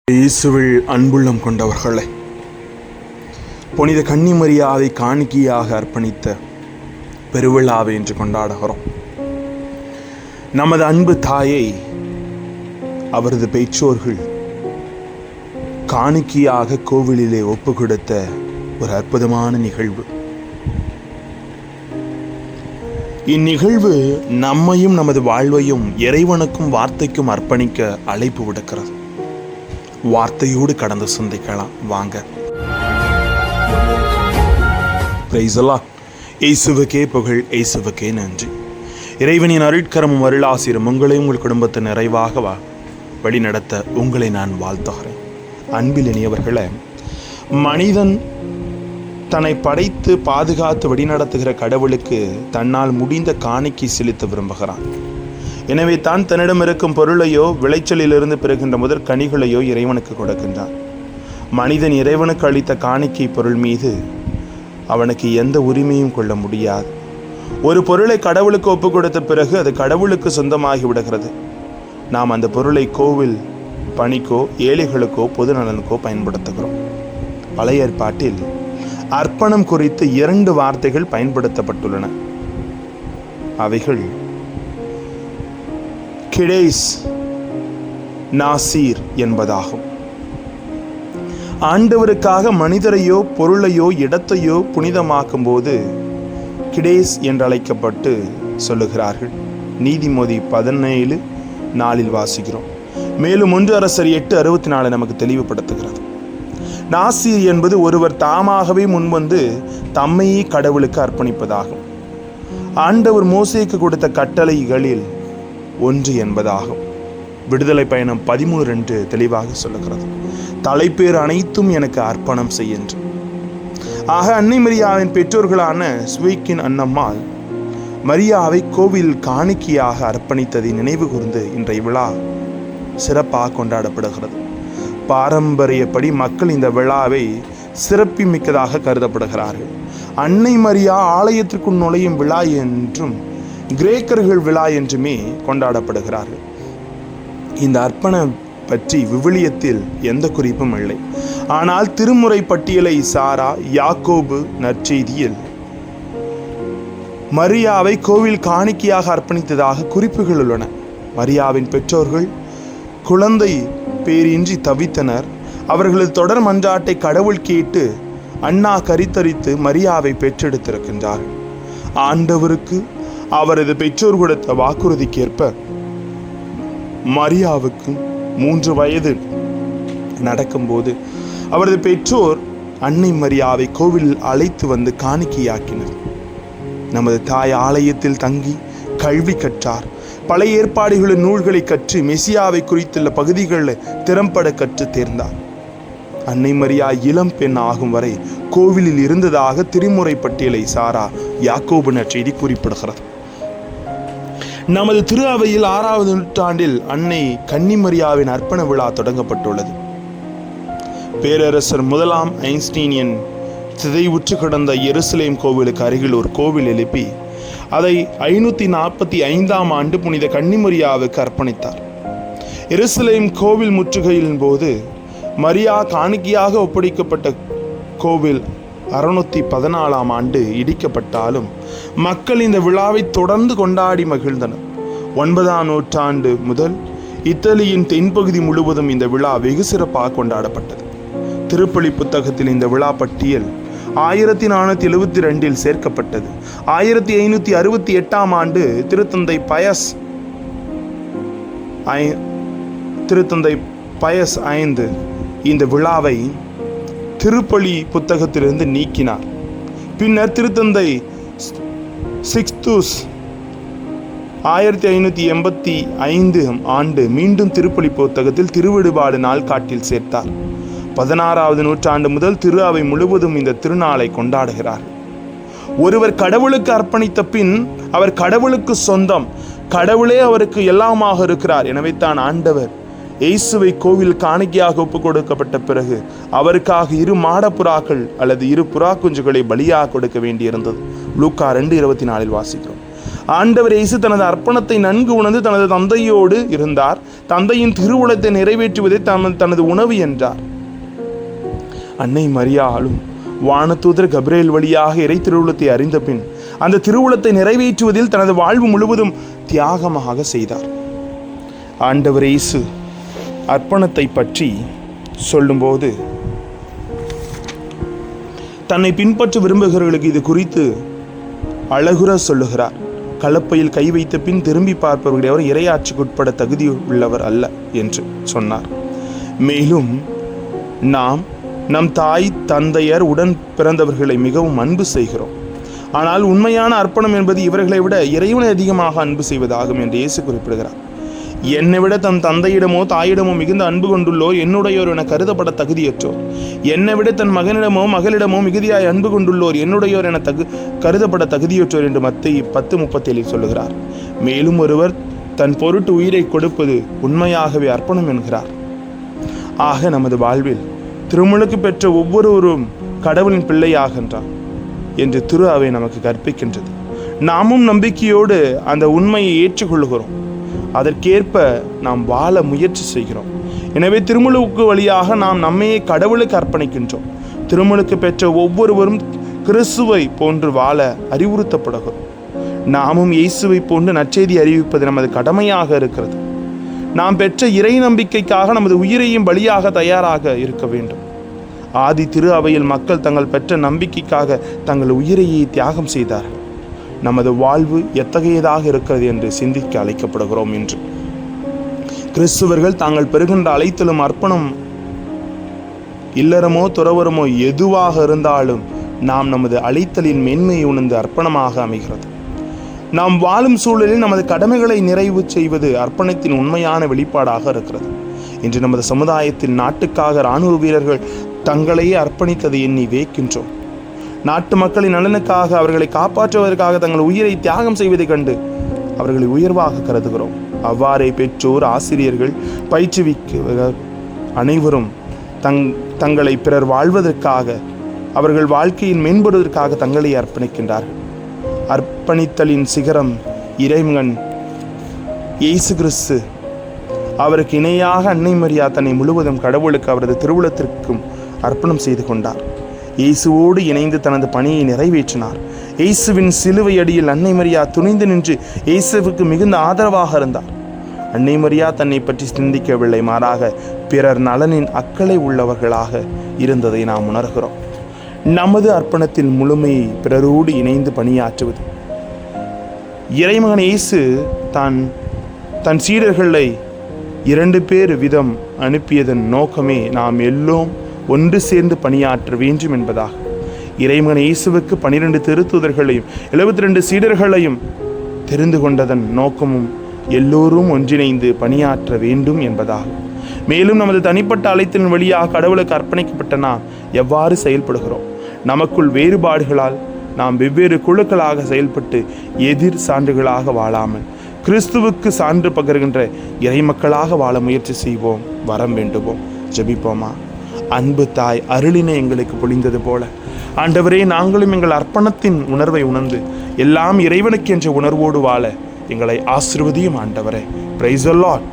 இயேசுவில் அன்புள்ளம் கொண்டவர்களே, புனித கன்னிமரியாவை காணிக்கையாக அர்ப்பணித்த பெருவிழாவை என்று கொண்டாடுகிறோம். நமது அன்பு தாயை அவரது பெற்றோர்கள் காணிக்கையாக கோவிலிலே ஒப்பு கொடுத்த ஒரு அற்புதமான நிகழ்வு. இந்நிகழ்வு நம்மையும் நமது வாழ்வையும் இறைவனுக்கும் வார்த்தைக்கும் அர்ப்பணிக்க அழைப்பு விடுக்கிறது. வார்த்தையோடு கடந்து சிந்திக்கலாம் வாங்க. பிரைஸ் அல்லாஹ். இயேசுவுக்கே புகழ், இயேசுவுக்கே நன்றி. இறைவனின் அருட்கரமும் அருளாசிரும் உங்களையும் உங்கள் குடும்பத்தை நிறைவாக வழிநடத்த உங்களை நான் வாழ்த்துகிறேன். அன்பில் இனியவர்களே, மனிதன் தன்னை படைத்து பாதுகாத்து வழிநடத்துகிற கடவுளுக்கு தன்னால் முடிந்த காணிக்கை செலுத்த விரும்புகிறான். எனவே தான் தன்னிடம் இருக்கும் பொருளையோ விளைச்சலிலிருந்து பெறுகின்ற முதற் கனிகளையோ இறைவனுக்கு கொடுக்கின்றான். மனிதன் இறைவனுக்கு அளித்த காணிக்கை பொருள் மீது அவனுக்கு எந்த உரிமையும் கொள்ள முடியாது. ஒரு பொருளை கடவுளுக்கு ஒப்பு கொடுத்த பிறகு அது கடவுளுக்கு சொந்தமாகி விடுகிறது. நாம் அந்த பொருளை கோவில் பணிக்கோ ஏழைகளுக்கோ பொது நலனுக்கோ பயன்படுத்துகிறோம். பழைய ஏற்பாட்டில் அர்ப்பணம் குறித்து 2 வார்த்தைகள் பயன்படுத்தப்பட்டுள்ளன. அவைகள் கிடேஸ், நாசீர் என்பதாகும். ஆண்டவருக்காக மனிதரையோ பொருளையோ இடத்தையோ புனிதமாக்கும் போது கிடேஸ் என்றழைக்கப்பட்டு சொல்லுகிறார்கள். நீதிமொழி 17:4 வாசிக்கிறோம். மேலும் 1 அரசர் 8:64 நமக்கு தெளிவுபடுத்துகிறது. நாசீர் என்பது ஒருவர் தாமாகவே முன்வந்து தம்மையே கடவுளுக்கு அர்ப்பணிப்பதாகும். ஆண்டவர் மோசேக்கு கொடுத்த கட்டளைகளில் 1 என்பதாகும். விடுதலை பயணம் 13:2 தெளிவாக சொல்லுகிறது. தலைப்பேர் அனைத்தும் எனக்கு அர்ப்பணம் செய்யென்று. ஆக அன்னை மரியாவின் பெற்றோர்களான ஸ்வீக்கின் அன்னம்மாள் மரியாவை கோவில் காணிக்கையாக அர்ப்பணித்ததை நினைவு கூர்ந்து இன்றைய விழா சிறப்பாக கொண்டாடப்படுகிறது. பாரம்பரியப்படி மக்கள் இந்த விழாவை சிறப்புமிக்கதாக கருதப்படுகிறார்கள். அன்னை மரியா ஆலயத்திற்குள் நுழையும் விழா என்றும் கிரேக்கர்கள் விழா என்றுமே கொண்டாடப்படுகிறார்கள். இந்த அர்ப்பணம் பற்றி விவிலியத்தில் எந்த குறிப்பும் இல்லை. ஆனால் திருமுறை பட்டியலை சாரா யாக்கோபு நற்செய்தியில் மரியாவை கோவில் காணிக்கையாக அர்ப்பணித்ததாக குறிப்புகள் உள்ளன. மரியாவின் பெற்றோர்கள் குழந்தை பேரின்றி தவித்தனர். அவர்களது தொடர் மன்றாட்டை கடவுள் கேட்டு அண்ணா கரித்தரித்து மரியாவை பெற்றெடுத்திருக்கின்றார்கள். ஆண்டவருக்கு அவரது பெற்றோர் கொடுத்த வாக்குறுதிக்கேற்ப மரியாவுக்கு 3 வயது நடக்கும்போது அவரது பெற்றோர் அன்னை மரியாவை கோவிலில் அழைத்து வந்து காணிக்கையாக்கினர். நமது தாய் ஆலயத்தில் தங்கி கல்வி கற்றார். பழைய ஏற்பாடுகளின் நூல்களை கற்று மெசியாவை குறித்துள்ள பகுதிகளில் திறம்பட கற்று தேர்ந்தார். அன்னை மரியா இளம் பெண் ஆகும் வரை கோவிலில் இருந்ததாக திருமுறை பட்டியலை சாரா யாக்கோபு நற்செய்தி குறிப்பிடுகிறது. நமது திரு அவையில் 6வது நூற்றாண்டில் அன்னை கன்னிமரியாவின் அர்ப்பண விழா தொடங்கப்பட்டுள்ளது. பேரரசர் 1 ஐன்ஸ்டீனியன் சிதைவுற்று கிடந்த எருசலேம் கோவிலுக்கு அருகில் ஒரு கோவில் எழுப்பி அதை 545ஆம் ஆண்டு புனித கன்னிமரியாவுக்கு அர்ப்பணித்தார். எருசலேம் கோவில் முற்றுகையின் போது மரியா காணிக்கையாக ஒப்படைக்கப்பட்ட கோவில் 614ஆம் ஆண்டு இடிக்கப்பட்டாலும் மக்கள் இந்த விழாவை தொடர்ந்து கொண்டாடி மகிழ்ந்தனர். 9ஆம் நூற்றாண்டு முதல் இத்தாலியின் தென்பகுதி முழுவதும் இந்த விழா வெகு சிறப்பாக கொண்டாடப்பட்டது. திருப்பலி புத்தகத்தில் இந்த விழா பட்டியல் 1472 சேர்க்கப்பட்டது. 1568ஆம் ஆண்டு திருத்தந்தை பயஸ் 5 இந்த விழாவை திருப்பலி புத்தகத்திலிருந்து நீக்கினார். பின்னர் திருத்தந்தை சிக்ஸ்தூஸ் 1585 ஆண்டு மீண்டும் திருப்பலி புத்தகத்தில் திருவெடுபாடு நாள்காட்டில் சேர்த்தார். 16வது நூற்றாண்டு முதல் திரு அவை முழுவதும் இந்த திருநாளை கொண்டாடுகிறார்கள். ஒருவர் கடவுளுக்கு அர்ப்பணித்த பின் அவர் கடவுளுக்கு சொந்தம். கடவுளே அவருக்கு எல்லாமாக இருக்கிறார். எனவே தான் ஆண்டவர் இயேசுவை கோவில் காணிக்கையாக ஒப்பு கொடுக்கப்பட்ட பிறகு அவருக்காக 2 மாடப்புறாக்கள் அல்லது 2 புறா குஞ்சுகளை பலியாக கொடுக்க வேண்டியிருந்தது. லூக்கா 2:24 வாசிக்கிறோம். ஆண்டவர் இயேசு தனது அர்ப்பணத்தை நன்கு உணர்ந்து தனது தந்தையோடு இருந்தார். தந்தையின் திருவுளத்தை நிறைவேற்றுவதே தனது உணவு என்றார். அன்னை மரியாளும் வானதூதர் கபிரேல் வழியாக இறை திருவுளத்தை அறிந்த பின் அந்த திருவுளத்தை நிறைவேற்றுவதில் தனது வாழ்வு முழுவதும் தியாகமாக செய்தார். ஆண்டவர் இயேசு அர்ப்பணத்தை பற்றி சொல்லும்போது தன்னை பின்பற்ற விரும்புகிறவர்களுக்கு இது குறித்து அழகுற சொல்லுகிறார். கலப்பையில் கை வைத்த பின் திரும்பி பார்ப்பவர்களை அவர் இறையாட்சிக்குட்பட தகுதி உள்ளவர் அல்ல என்று சொன்னார். மேலும் நாம் நம் தாய் தந்தையர் உடன் பிறந்தவர்களை மிகவும் அன்பு செய்கிறோம். ஆனால் உண்மையான அர்ப்பணம் என்பது இவர்களை விட இறைவனை அதிகமாக அன்பு செய்வதாகும் என்று இயேசு குறிப்பிடுகிறார். என்னை விட தன் தந்தையிடமோ தாயிடமோ மிகுந்த அன்பு கொண்டுள்ளோர் என்னுடையோர் என கருதப்பட தகுதியற்றோர். என்னை விட தன் மகனிடமோ மகளிடமோ மிகுதியாய் அன்பு கொண்டுள்ளோர் என்னுடையோர் என கருதப்பட தகுதியற்றோர் என்று மத்தேயு 10:37 சொல்லுகிறார். மேலும் ஒருவர் தன் பொருட்டு உயிரை கொடுப்பது உண்மையாகவே அர்ப்பணம் என்கிறார். ஆக நமது வாழ்வில் திருமுழுக்கு பெற்ற ஒவ்வொருவரும் கடவுளின் பிள்ளையாகின்றார் என்று திரு அவை நமக்கு கற்பிக்கின்றது. நாமும் நம்பிக்கையோடு அந்த உண்மையை ஏற்றுக்கொள்கிறோம். அதற்கேற்ப நாம் வாழ முயற்சி செய்கிறோம். எனவே திருமுழுக்கு வழியாக நாம் நம்மையே கடவுளுக்கு அர்ப்பணிக்கின்றோம். திருமுழுக்கு பெற்ற ஒவ்வொருவரும் கிறிஸ்துவை போன்று வாழ அறிவுறுத்தப்படுகிறோம். நாமும் இயேசுவை போன்று நற்செய்தி அறிவிப்பது நமது கடமையாக இருக்கிறது. நாம் பெற்ற இறை நம்பிக்கைக்காக நமது உயிரையும் பலியாக தயாராக இருக்க வேண்டும். ஆதி திரு அவையில் மக்கள் தங்கள் பெற்ற நம்பிக்கைக்காக தங்கள் உயிரையே தியாகம் செய்தார்கள். நமது வாழ்வு எத்தகையதாக இருக்கிறது என்று சிந்திக்க அழைக்கப்படுகிறோம். என்று கிறிஸ்துவர்கள் தாங்கள் பெறுகின்ற அழைத்தலும் அர்ப்பணம் இல்லறமோ துறவரமோ எதுவாக இருந்தாலும் நாம் நமது அழைத்தலின் மேன்மையை உணர்ந்து அர்ப்பணமாக அமைகிறது. நாம் வாழும் சூழலில் நமது கடமைகளை நிறைவு செய்வது அர்ப்பணத்தின் உண்மையான வெளிப்பாடாக இருக்கிறது. இன்று நமது சமுதாயத்தில் நாட்டுக்காக இராணுவ வீரர்கள் தங்களையே அர்ப்பணித்ததை எண்ணி வியக்கின்றோம். நாட்டு மக்களின் நலனுக்காக அவர்களை காப்பாற்றுவதற்காக தங்கள் உயிரை தியாகம் செய்வதைக் கண்டு அவர்களை உயர்வாக கருதுகிறோம். அவ்வாறே பெற்றோர், ஆசிரியர்கள், பயிற்றுவிக்க அனைவரும் தங்களை பிறர் வாழ்வதற்காக அவர்கள் வாழ்க்கையில் மேம்படுவதற்காக தங்களை அர்ப்பணிக்கின்றார்கள். அர்ப்பணித்தலின் சிகரம் இறைமகன் இயேசு கிறிஸ்து. அவருக்கு இணையாக அன்னை மரியா தன்னை முழுவதும் கடவுளுக்கு அவரது திருவுளத்திற்கும் அர்ப்பணம் செய்து கொண்டார். இயேசுவோடு இணைந்து தனது பணியை நிறைவேற்றினார். இயேசுவின் சிலுவை அடியில் அன்னை மரியா துணிந்து நின்று இயேசுவுக்கு மிகுந்த ஆதரவாக இருந்தார். அன்னை மரியா தன்னை பற்றி சிந்திக்கவில்லை, மாறாக பிறர் நலனின் அக்கறை உள்ளவர்களாக இருந்ததை நாம் உணர்கிறோம். நமது அர்ப்பணத்தின் முழுமையை பிறரோடு இணைந்து பணியாற்றுவது. இறைமகன் இயேசு தன் சீடர்களை 2 பேர் வீதம் அனுப்பியதன் நோக்கமே நாம் எல்லோரும் ஒன்று சேர்ந்து பணியாற்ற வேண்டும் என்பதாக. இறைமகன் இயேசுவுக்கு 12 திருத்தூதர்களையும் 72 சீடர்களையும் தெரிந்து கொண்டதன் நோக்கமும் எல்லோரும் ஒன்றிணைந்து பணியாற்ற வேண்டும் என்பதாகும். மேலும் நமது தனிப்பட்ட அழைத்தின் வழியாக கடவுளுக்கு அர்ப்பணிக்கப்பட்ட நாம் எவ்வாறு செயல்படுகிறோம்? நமக்குள் வேறுபாடுகளால் நாம் வெவ்வேறு குழுக்களாக செயல்பட்டு எதிர் சான்றுகளாக வாழாமல் கிறிஸ்துவுக்கு சான்று பகர்கின்ற இறைமக்களாக வாழ முயற்சி செய்வோம். வரம் வேண்டுவோம். ஜெபிப்போமா. அன்பு தாய், அருளினை எங்களுக்கு பொழிந்தது போல ஆண்டவரே, நாங்களும் எங்கள் அர்ப்பணத்தின் உணர்வை உணர்ந்து எல்லாம் இறைவனுக்கு என்ற உணர்வோடு வாழ எங்களை ஆசீர்வதியும் ஆண்டவரே. Praise the Lord.